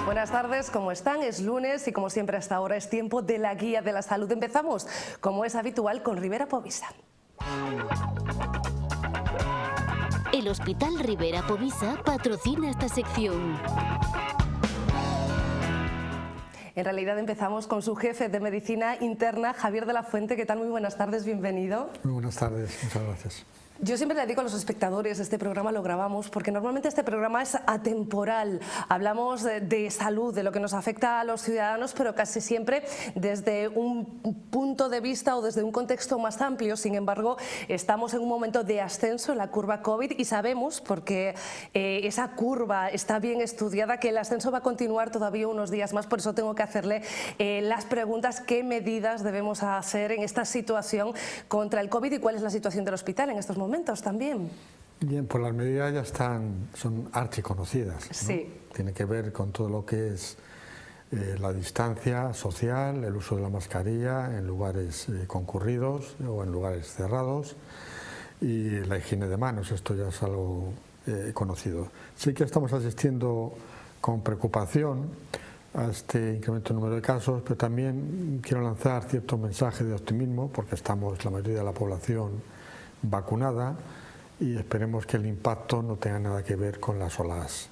Buenas tardes, ¿cómo están? Es lunes y como siempre hasta ahora es tiempo de la Guía de la Salud. Empezamos, como es habitual, con Rivera Povisa. El Hospital Rivera Povisa patrocina esta sección. En realidad empezamos con su jefe de Medicina Interna, Javier de la Fuente. ¿Qué tal? Muy buenas tardes, bienvenido. Muy buenas tardes, muchas gracias. Yo siempre le digo a los espectadores, este programa lo grabamos porque normalmente este programa es atemporal. Hablamos de salud, de lo que nos afecta a los ciudadanos, pero casi siempre desde un punto de vista o desde un contexto más amplio. Sin embargo, estamos en un momento de ascenso en la curva COVID y sabemos, porque esa curva está bien estudiada, que el ascenso va a continuar todavía unos días más. Por eso tengo que hacerle las preguntas: ¿qué medidas debemos hacer en esta situación contra el COVID y cuál es la situación del hospital en estos momentos también? Bien, pues las medidas ya son archiconocidas, ¿no? Sí. Tiene que ver con todo lo que es la distancia social, el uso de la mascarilla en lugares concurridos o en lugares cerrados y la higiene de manos. Esto ya es algo conocido. Sí que estamos asistiendo con preocupación a este incremento del número de casos, pero también quiero lanzar cierto mensaje de optimismo porque estamos la mayoría de la población vacunada y esperemos que el impacto no tenga nada que ver con las olas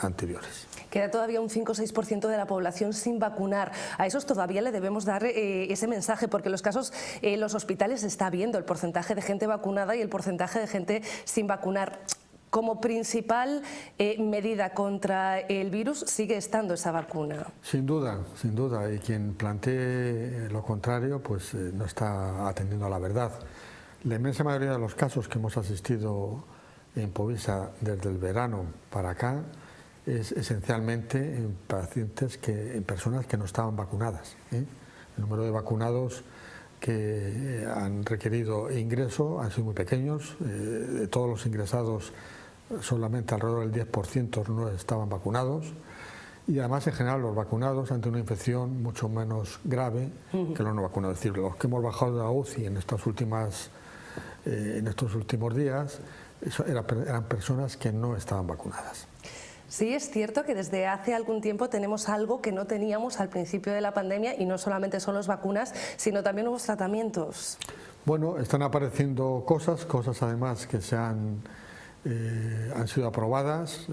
anteriores. Queda todavía un 5 o 6% de la población sin vacunar. A esos todavía le debemos dar ese mensaje, porque los casos en los hospitales se está viendo el porcentaje de gente vacunada y el porcentaje de gente sin vacunar. Como principal medida contra el virus sigue estando esa vacuna. Sin duda, y quien plantee lo contrario pues no está atendiendo a la verdad. La inmensa mayoría de los casos que hemos asistido en Povisa desde el verano para acá es esencialmente en personas que no estaban vacunadas, ¿eh? El número de vacunados que han requerido ingreso han sido muy pequeños. De todos los ingresados, solamente alrededor del 10% no estaban vacunados. Y además, en general, los vacunados ante una infección mucho menos grave que los no vacunados. Es decir, los que hemos bajado de la UCI en estos últimos días eran personas que no estaban vacunadas. Sí, es cierto que desde hace algún tiempo tenemos algo que no teníamos al principio de la pandemia, y no solamente son las vacunas, sino también nuevos tratamientos. Bueno, están apareciendo cosas además que han sido aprobadas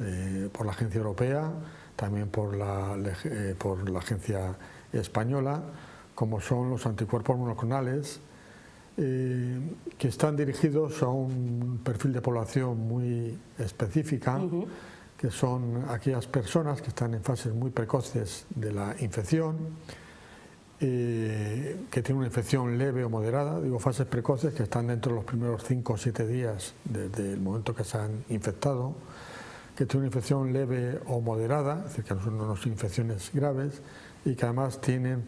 por la Agencia Europea, también por la Agencia Española, como son los anticuerpos monoclonales, que están dirigidos a un perfil de población muy específica, que son aquellas personas que están en fases muy precoces de la infección, que tienen una infección leve o moderada. Digo fases precoces, que están dentro de los primeros 5 o 7 días desde el momento que se han infectado, que tienen una infección leve o moderada, es decir, que no son infecciones graves, y que además tienen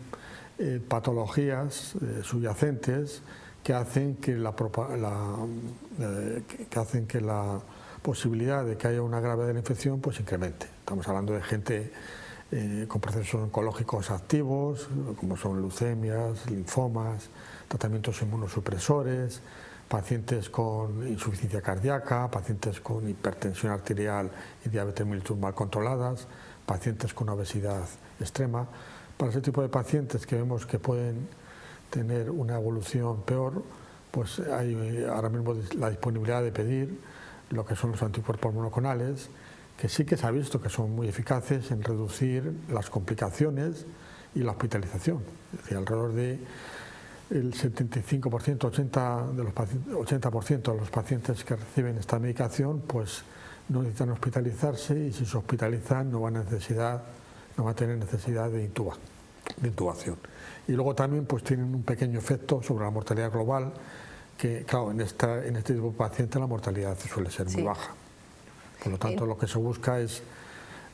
patologías subyacentes que hacen que la posibilidad de que haya una gravedad de la infección pues incremente. Estamos hablando de gente con procesos oncológicos activos, como son leucemias, linfomas, tratamientos inmunosupresores, pacientes con insuficiencia cardíaca, pacientes con hipertensión arterial y diabetes mellitus mal controladas, pacientes con obesidad extrema. Para ese tipo de pacientes que vemos que pueden tener una evolución peor, pues hay ahora mismo la disponibilidad de pedir lo que son los anticuerpos monoclonales, que sí que se ha visto que son muy eficaces en reducir las complicaciones y la hospitalización. Es decir, alrededor del 75%, 80% de los pacientes que reciben esta medicación pues no necesitan hospitalizarse, y si se hospitalizan no van a tener necesidad de intubación. Y luego también pues tienen un pequeño efecto sobre la mortalidad global, que claro, en este tipo de pacientes la mortalidad suele ser muy baja. Por lo tanto, lo que se busca es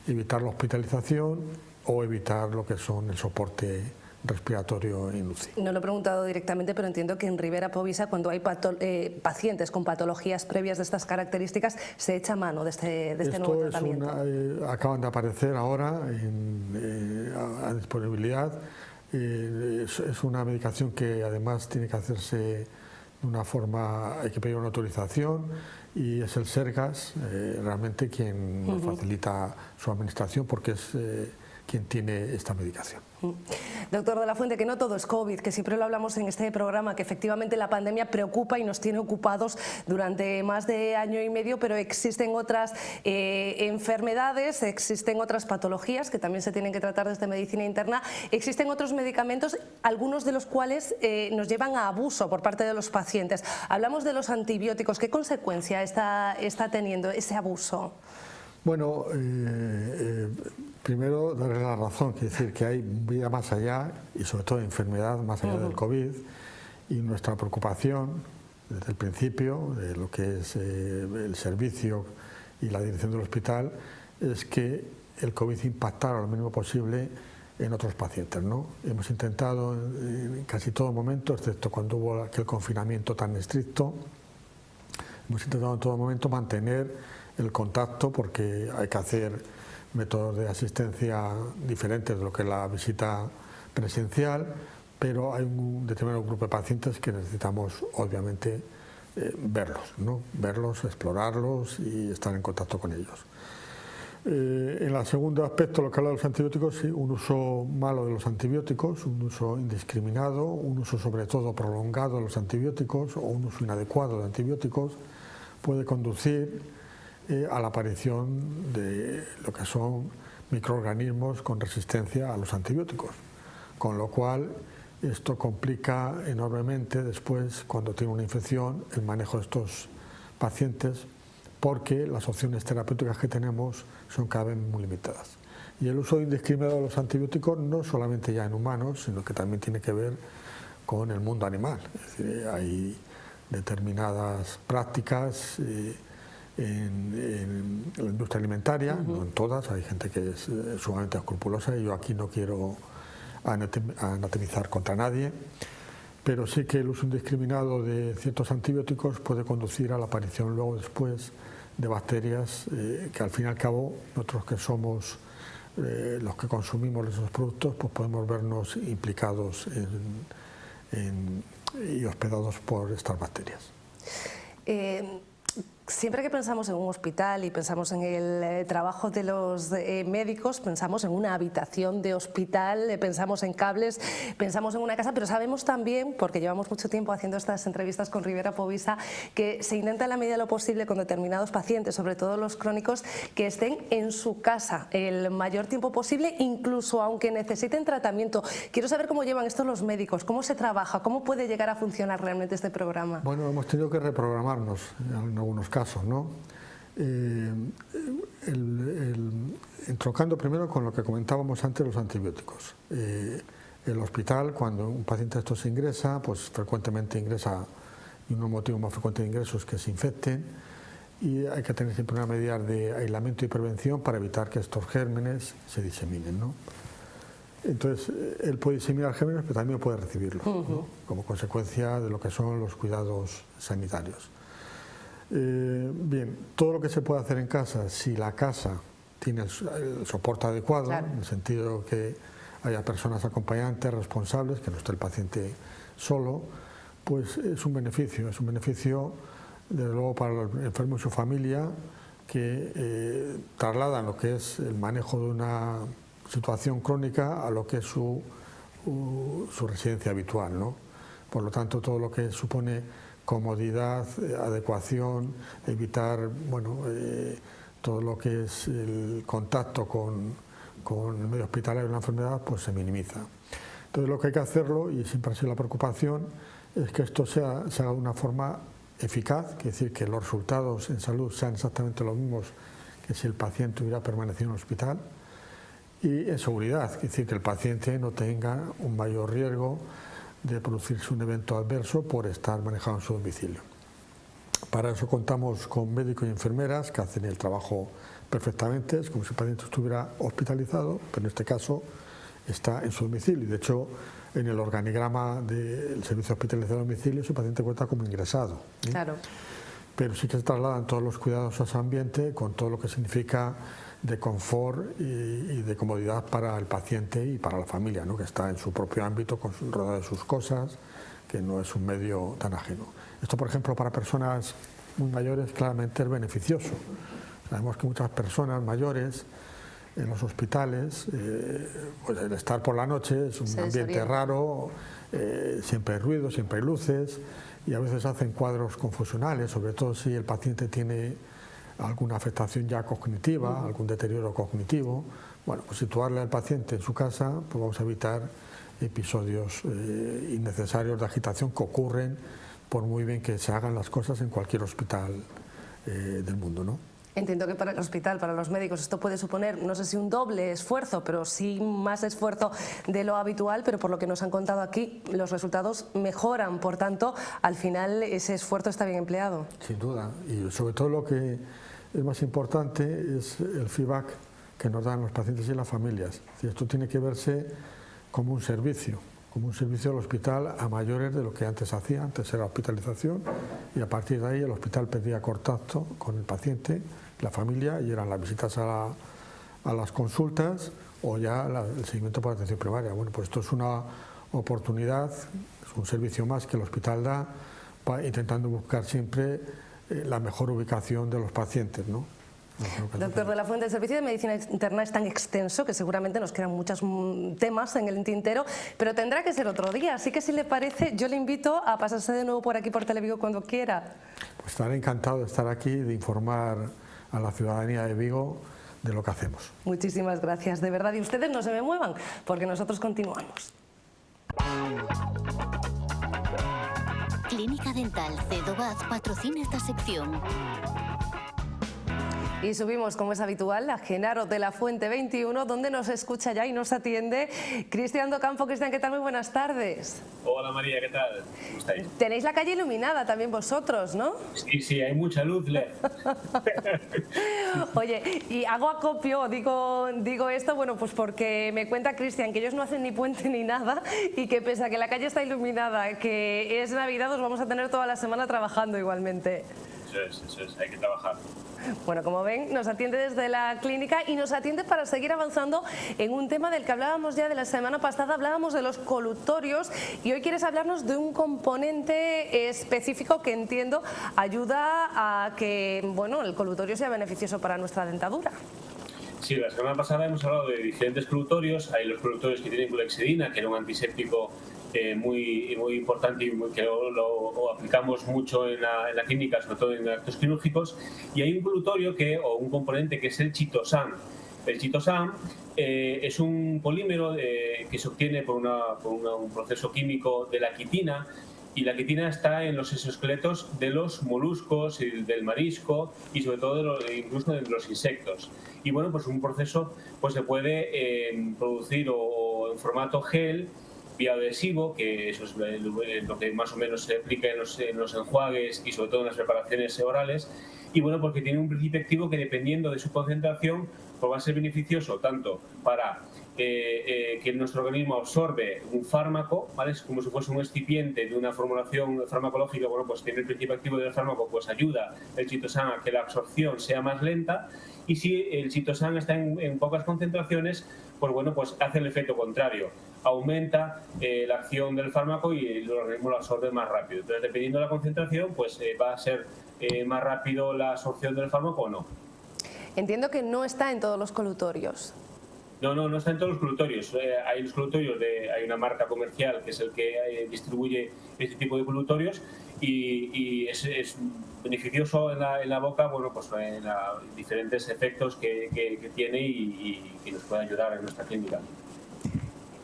evitar la hospitalización o evitar lo que son el soporte respiratorio en UCI. No lo he preguntado directamente, pero entiendo que en Rivera Povisa, cuando hay pacientes con patologías previas de estas características, se echa mano de este nuevo tratamiento. Acaban de aparecer ahora a disponibilidad Es una medicación que además tiene que hacerse de una forma, hay que pedir una autorización, y es el Sergas realmente quien nos facilita su administración, porque es quien tiene esta medicación. Doctor de la Fuente, que no todo es COVID, que siempre lo hablamos en este programa, que efectivamente la pandemia preocupa y nos tiene ocupados durante más de año y medio, pero existen otras enfermedades, existen otras patologías que también se tienen que tratar desde medicina interna, existen otros medicamentos, algunos de los cuales nos llevan a abuso por parte de los pacientes. Hablamos de los antibióticos, ¿qué consecuencia está teniendo ese abuso? Bueno, primero darle la razón, que decir que hay vida más allá y sobre todo enfermedad más allá del COVID, y nuestra preocupación desde el principio de lo que es el servicio y la dirección del hospital es que el COVID impactara lo mínimo posible en otros pacientes, ¿no? Hemos intentado en casi todo momento, excepto cuando hubo aquel confinamiento tan estricto, hemos intentado en todo momento mantener el contacto, porque hay que hacer métodos de asistencia diferentes de lo que es la visita presencial, pero hay un determinado grupo de pacientes que necesitamos obviamente verlos, ¿no? Verlos, explorarlos y estar en contacto con ellos. En el segundo aspecto, lo que habla de los antibióticos, sí, un uso malo de los antibióticos, un uso indiscriminado, un uso sobre todo prolongado de los antibióticos o un uso inadecuado de antibióticos puede conducir a la aparición de lo que son microorganismos con resistencia a los antibióticos, con lo cual esto complica enormemente después, cuando tiene una infección, el manejo de estos pacientes, porque las opciones terapéuticas que tenemos son cada vez muy limitadas. Y el uso indiscriminado de los antibióticos no solamente ya en humanos, sino que también tiene que ver con el mundo animal. Es decir, hay determinadas prácticas en la industria alimentaria, no en todas, hay gente que es sumamente escrupulosa y yo aquí no quiero anatemizar contra nadie, pero sí que el uso indiscriminado de ciertos antibióticos puede conducir a la aparición luego después de bacterias que al fin y al cabo nosotros que somos los que consumimos esos productos, pues podemos vernos implicados y hospedados por estas bacterias. Siempre que pensamos en un hospital y pensamos en el trabajo de los médicos, pensamos en una habitación de hospital, pensamos en cables, pensamos en una casa, pero sabemos también, porque llevamos mucho tiempo haciendo estas entrevistas con Ribera Povisa, que se intenta en la medida de lo posible con determinados pacientes, sobre todo los crónicos, que estén en su casa el mayor tiempo posible, incluso aunque necesiten tratamiento. Quiero saber cómo llevan esto los médicos, cómo se trabaja, cómo puede llegar a funcionar realmente este programa. Bueno, hemos tenido que reprogramarnos en algunos casos, ¿no? Entroncando primero con lo que comentábamos antes, los antibióticos. El hospital, cuando un paciente de estos ingresa, pues frecuentemente ingresa, y uno de los motivos más frecuentes de ingreso es que se infecten, y hay que tener siempre una medida de aislamiento y prevención para evitar que estos gérmenes se diseminen, ¿no? Entonces, él puede diseminar gérmenes, pero también puede recibirlos, ¿no? Como consecuencia de lo que son los cuidados sanitarios. Bien, todo lo que se puede hacer en casa, si la casa tiene el soporte adecuado, claro, en el sentido de que haya personas acompañantes, responsables, que no esté el paciente solo, pues es un beneficio desde luego para el enfermo y su familia, que trasladan lo que es el manejo de una situación crónica a lo que es su residencia habitual, ¿no? Por lo tanto, todo lo que supone comodidad, adecuación, evitar, bueno, todo lo que es el contacto con el medio hospitalario de la enfermedad, pues se minimiza. Entonces lo que hay que hacerlo, y siempre ha sido la preocupación, es que esto se haga de una forma eficaz, es decir, que los resultados en salud sean exactamente los mismos que si el paciente hubiera permanecido en el hospital, y en seguridad, es decir, que el paciente no tenga un mayor riesgo de producirse un evento adverso por estar manejado en su domicilio. Para eso contamos con médicos y enfermeras que hacen el trabajo perfectamente, es como si el paciente estuviera hospitalizado, pero en este caso está en su domicilio. De hecho, en el organigrama del servicio hospitalizado a domicilio, su paciente cuenta como ingresado, ¿eh? Claro. Pero sí que se trasladan todos los cuidados a su ambiente, con todo lo que significa de confort y de comodidad para el paciente y para la familia, ¿no? Que está en su propio ámbito, rodeado de sus cosas, que no es un medio tan ajeno. Esto, por ejemplo, para personas muy mayores claramente es beneficioso. Sabemos que muchas personas mayores en los hospitales, pues el estar por la noche es un ambiente raro, siempre hay ruido, siempre hay luces y a veces hacen cuadros confusionales, sobre todo si el paciente tiene alguna afectación ya cognitiva, algún deterioro cognitivo. Bueno, pues situarle al paciente en su casa, pues vamos a evitar episodios innecesarios de agitación que ocurren por muy bien que se hagan las cosas en cualquier hospital del mundo, ¿no? Entiendo que para el hospital, para los médicos, esto puede suponer, no sé si un doble esfuerzo, pero sí más esfuerzo de lo habitual, pero por lo que nos han contado aquí, los resultados mejoran, por tanto, al final ese esfuerzo está bien empleado. Sin duda, y sobre todo lo que es más importante es el feedback que nos dan los pacientes y las familias. Esto tiene que verse como un servicio del hospital a mayores de lo que antes hacía. Antes era hospitalización y a partir de ahí el hospital pedía contacto con el paciente, la familia, y eran las visitas a las consultas o ya el seguimiento por atención primaria. Bueno, pues esto es una oportunidad, es un servicio más que el hospital da, intentando buscar siempre la mejor ubicación de los pacientes, ¿no? Doctor de la Fuente, el servicio de medicina interna es tan extenso que seguramente nos quedan muchos temas en el tintero, pero tendrá que ser otro día, así que si le parece, yo le invito a pasarse de nuevo por aquí por Televigo cuando quiera. Pues estaré encantado de estar aquí, de informar a la ciudadanía de Vigo de lo que hacemos. Muchísimas gracias, de verdad, y ustedes no se me muevan, porque nosotros continuamos. Clínica Dental Cedobaz patrocina esta sección. Y subimos, como es habitual, a Genaro de la Fuente 21, donde nos escucha ya y nos atiende Cristian Docampo. Cristian, ¿qué tal? Muy buenas tardes. Hola María, ¿qué tal? ¿Cómo estáis? Tenéis la calle iluminada también vosotros, ¿no? Sí, hay mucha luz LED. Oye, y hago acopio, digo esto, bueno, pues porque me cuenta Cristian que ellos no hacen ni puente ni nada y que pese a que la calle está iluminada, que es Navidad, os vamos a tener toda la semana trabajando igualmente. Eso es, hay que trabajar. Bueno, como ven, nos atiende desde la clínica y nos atiende para seguir avanzando en un tema del que hablábamos ya de la semana pasada, hablábamos de los colutorios y hoy quieres hablarnos de un componente específico que entiendo ayuda a que, bueno, el colutorio sea beneficioso para nuestra dentadura. Sí, la semana pasada hemos hablado de diferentes colutorios. Hay los colutorios que tienen clorhexidina, que era un antiséptico muy importante y que lo aplicamos mucho en la clínica, sobre todo en actos quirúrgicos. Y hay un colutorio o un componente que es el chitosan. El chitosan es un polímero que se obtiene por un proceso químico de la quitina. Y la quitina está en los exoesqueletos de los moluscos, y del marisco y sobre todo incluso de los insectos. Y bueno, pues un proceso pues se puede producir o en formato gel, bioadhesivo, que eso es lo que más o menos se aplica en los enjuagues y sobre todo en las preparaciones orales. Y bueno, porque tiene un principio activo que dependiendo de su concentración pues va a ser beneficioso tanto para que nuestro organismo absorbe un fármaco, ¿vale? Es como si fuese un excipiente de una formulación farmacológica. Bueno, pues tiene el principio activo del fármaco, pues ayuda el chitosan a que la absorción sea más lenta, y si el chitosan está en pocas concentraciones, pues bueno, pues hace el efecto contrario, aumenta la acción del fármaco y el organismo lo absorbe más rápido. Entonces, dependiendo de la concentración, pues va a ser más rápido la absorción del fármaco o no. Entiendo que no está en todos los colutorios. No está en todos los colutorios. Hay los colutorios hay una marca comercial que es el que distribuye este tipo de colutorios y es beneficioso en la boca, bueno, pues en diferentes efectos que tiene y que nos puede ayudar en nuestra clínica.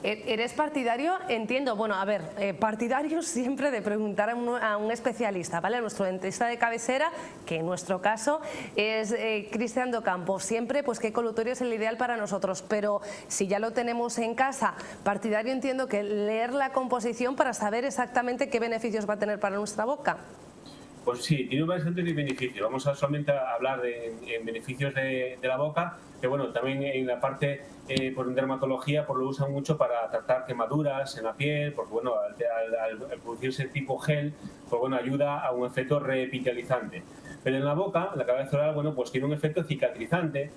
¿Eres partidario? Entiendo, bueno, a ver, partidario siempre de preguntar a un especialista, ¿vale? A nuestro dentista de cabecera, que en nuestro caso es Cristian Docampo. Siempre, pues, qué colutorio es el ideal para nosotros, pero si ya lo tenemos en casa, partidario entiendo que leer la composición para saber exactamente qué beneficios va a tener para nuestra boca. Pues sí, tiene bastantes beneficios. Vamos a solamente hablar de beneficios de la boca, que bueno, también en la parte por dermatología pues lo usan mucho para tratar quemaduras en la piel, porque bueno, al producirse tipo gel, pues bueno, ayuda a un efecto revitalizante. Pero en la boca, la cabeza oral, bueno, pues tiene un efecto cicatrizante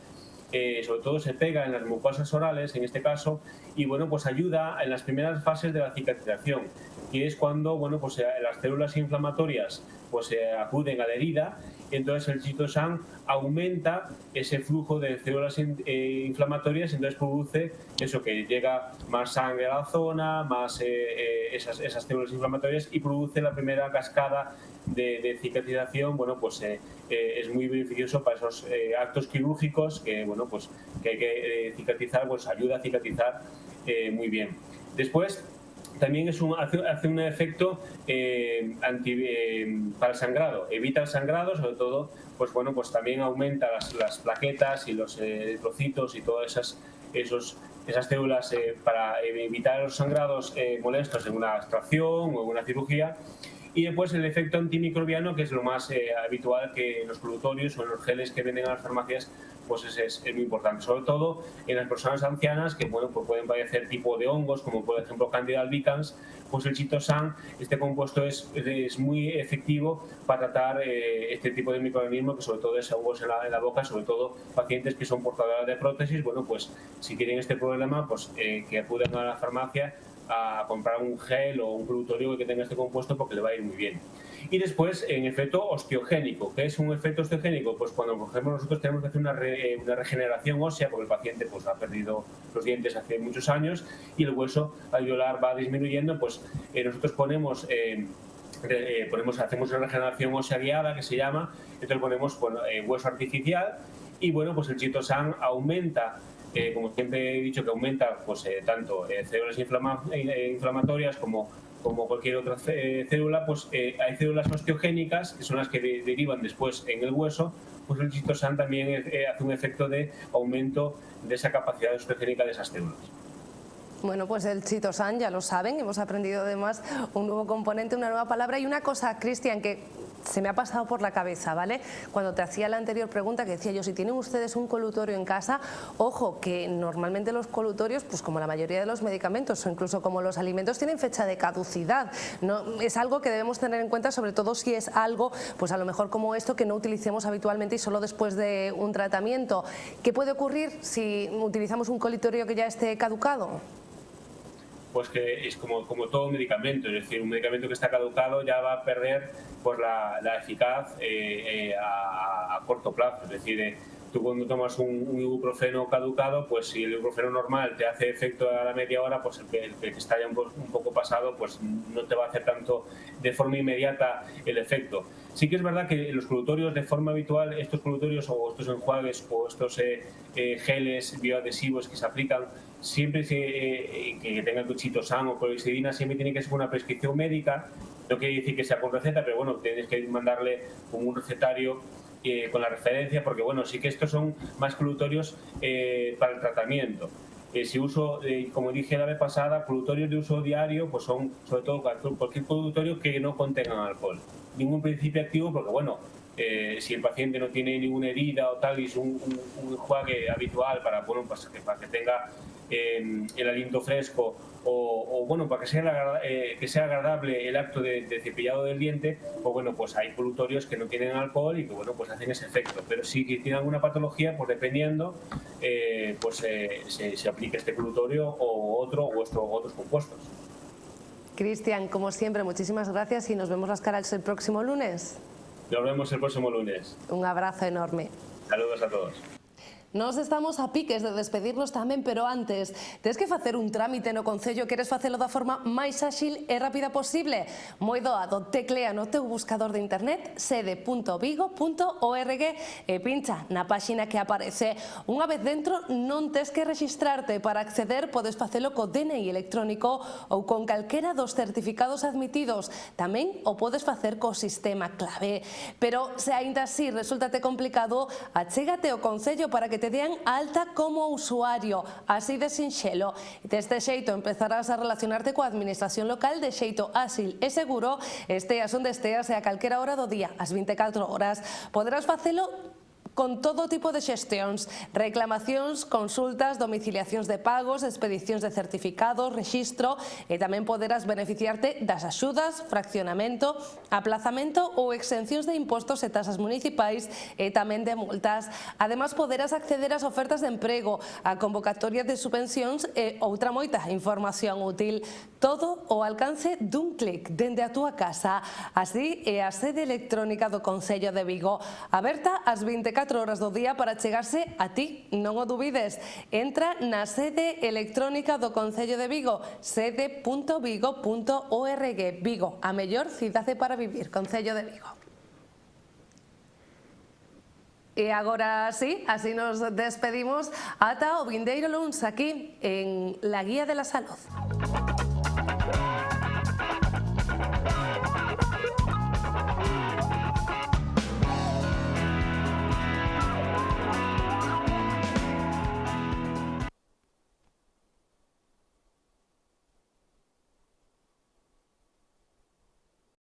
sobre todo se pega en las mucosas orales, en este caso, y bueno, pues ayuda en las primeras fases de la cicatrización, que es cuando, bueno, pues las células inflamatorias pues acuden a la herida, y entonces el chitosan aumenta ese flujo de células inflamatorias, entonces produce eso, que llega más sangre a la zona, más esas células inflamatorias, y produce la primera cascada de cicatrización. Bueno, pues es muy beneficioso para esos actos quirúrgicos que, bueno, pues que hay que cicatrizar, pues ayuda a cicatrizar muy bien. Después, también hace un efecto para el sangrado, evita el sangrado, sobre todo, pues bueno, pues también aumenta las plaquetas y los trocitos y todas esas células para evitar los sangrados molestos en una extracción o en una cirugía. Y después el efecto antimicrobiano, que es lo más habitual que en los colutorios o en los geles que venden a las farmacias, pues es muy importante, sobre todo en las personas ancianas que, bueno, pues pueden padecer tipo de hongos, como por ejemplo Candida albicans. Pues el chitosan, este compuesto es muy efectivo para tratar este tipo de microorganismos, que sobre todo es hongos en la boca, sobre todo pacientes que son portadores de prótesis. Bueno, pues si tienen este problema, pues que acudan a la farmacia a comprar un gel o un colutorio que tenga este compuesto, porque le va a ir muy bien. Y después, en efecto osteogénico. ¿Qué es un efecto osteogénico? Pues cuando, por ejemplo, nosotros tenemos que hacer una regeneración ósea, porque el paciente pues ha perdido los dientes hace muchos años y el hueso alveolar va disminuyendo, pues nosotros hacemos una regeneración ósea guiada, que se llama, entonces ponemos hueso artificial, y bueno, pues el chitosan aumenta, como siempre he dicho, que aumenta pues tanto células inflamatorias como cualquier otra célula. Pues hay células osteogénicas, que son las que derivan después en el hueso. Pues el chitosan también hace un efecto de aumento de esa capacidad osteogénica de esas células. Bueno, pues el chitosan, ya lo saben, hemos aprendido además un nuevo componente, una nueva palabra. Y una cosa, Cristian, que se me ha pasado por la cabeza, ¿vale? Cuando te hacía la anterior pregunta, que decía yo, si tienen ustedes un colutorio en casa, ojo, que normalmente los colutorios, pues como la mayoría de los medicamentos o incluso como los alimentos, tienen fecha de caducidad. No, es algo que debemos tener en cuenta, sobre todo si es algo, pues a lo mejor como esto, que no utilicemos habitualmente y solo después de un tratamiento. ¿Qué puede ocurrir si utilizamos un colutorio que ya esté caducado? Pues que es como todo medicamento, es decir, un medicamento que está caducado ya va a perder pues la eficaz a corto plazo. Es decir, tú cuando tomas un ibuprofeno caducado, pues si el ibuprofeno normal te hace efecto a la media hora, pues el que está ya un poco pasado, pues no te va a hacer tanto de forma inmediata el efecto. Sí que es verdad que los colutorios, de forma habitual, estos colutorios o estos enjuagues o estos geles bioadhesivos que se aplican, siempre que tengan chitosan o clorhexidina, siempre tiene que ser una prescripción médica. No quiere decir que sea con receta, pero bueno, tienes que mandarle con un recetario con la referencia, porque bueno, sí que estos son más colutorios para el tratamiento. Si uso, como dije la vez pasada, colutorios de uso diario, pues son sobre todo cualquier colutorio que no contengan alcohol. Ningún principio activo, porque bueno, si el paciente no tiene ninguna herida o tal, y es un enjuague habitual para que tenga el aliento fresco o bueno, para que sea agradable el acto de cepillado del diente, pues bueno, pues hay colutorios que no tienen alcohol y que bueno, pues hacen ese efecto. Pero si tienen alguna patología, pues dependiendo, pues se aplica este colutorio o otros compuestos. Cristian, como siempre, muchísimas gracias y nos vemos las caras el próximo lunes. Nos vemos el próximo lunes. Un abrazo enorme. Saludos a todos. Nos estamos a piques de despedirnos tamén, pero antes, tens que facer un trámite no Concello, queres facelo da forma máis áxil e rápida posible? Moi doado, teclea no teu buscador de internet sede.vigo.org e pincha na páxina que aparece. Unha vez dentro, non tes que rexistrarte. Para acceder, podes facelo co DNI electrónico ou con calquera dos certificados admitidos. Tamén o podes facer co sistema clave. Pero, se aínda así resultate complicado, achégate ao Concello para que te dean alta como usuario, así de sinxelo. Deste xeito empezarás a relacionarte coa administración local de xeito áxil e seguro, esteas onde esteas e a calquera hora do día, ás 24 horas. Poderás facelo con todo tipo de xestións, reclamacións, consultas, domiciliacións de pagos, expedicións de certificados, rexistro e tamén poderás beneficiarte das axudas, fraccionamento, aplazamento ou exencións de impostos e tasas municipais e tamén de multas. Ademais, poderás acceder ás ofertas de emprego, a convocatorias de subvencións e outra moita información útil. Todo ao alcance dun clic dende a túa casa. Así é a sede electrónica do Concello de Vigo, aberta ás 24 horas do día para chegarse a ti, non o dubides. Entra na sede electrónica do Concello de Vigo, sede.vigo.org. Vigo, a mellor cidade para vivir, Concello de Vigo. E agora sí, así nos despedimos ata o vindeiro luns aquí en La Guía de la Salud.